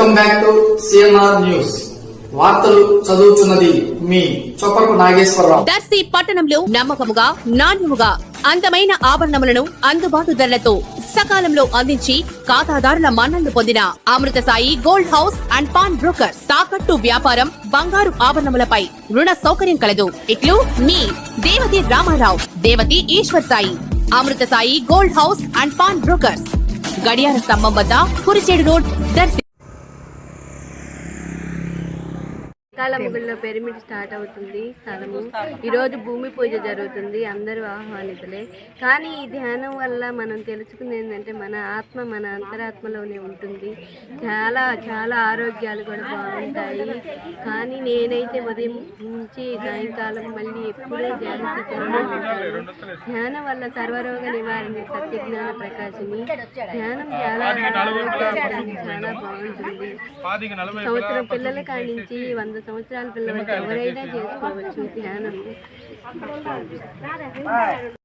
Welcome back to CMR news. వార్తలు చదువుతున్నది మీ చొప్పరపు నాగేశ్వరరావు. దర్శి పట్టణంలో నమ్మకముగా, నాణ్యముగా అందమైన ఆభరణములను అందుబాటు ధరలతో సకాలంలో అందించి ఖాతాదారుల మన్ననలు పొందిన Amrutha Sai gold house and pawn broker. తాకట్టు వ్యాపారం, బంగారు ఆభరణములపై రుణ సౌకర్యం కలదు. ఇట్లు మీ Devathi Ramarao, Devathi Eshwar Sai. Amrutha Sai gold house and pawn broker, గడియార స్తంభం వద్ద, కురిచేడు రోడ్, దర్శి. కాలముగుల్లో పిరమిడ్ స్టార్ట్ అవుతుంది స్థలము. ఈరోజు భూమి పూజ జరుగుతుంది, అందరూ ఆహ్వానితులే. కానీ ఈ ధ్యానం వల్ల మనం తెలుసుకుంది ఏంటంటే మన ఆత్మ మన అంతరాత్మలోనే ఉంటుంది. చాలా చాలా ఆరోగ్యాలు కూడా బాగుంటాయి. కానీ నేనైతే ఉదయం నుంచి సాయంకాలం మళ్ళీ ఎప్పుడూ ధ్యానం ఉంటాను. ధ్యానం వల్ల సర్వరోగ నివారణ సత్యజ్ఞాన ప్రకాశిని. ధ్యానం చాలా ఆరోగ్యానికి చాలా బాగుంటుంది. సంవత్సరం పిల్లల కానించి 100 సంవత్సరాల పిల్లలకి ఎవరైనా చేసుకోవచ్చు ధ్యానం.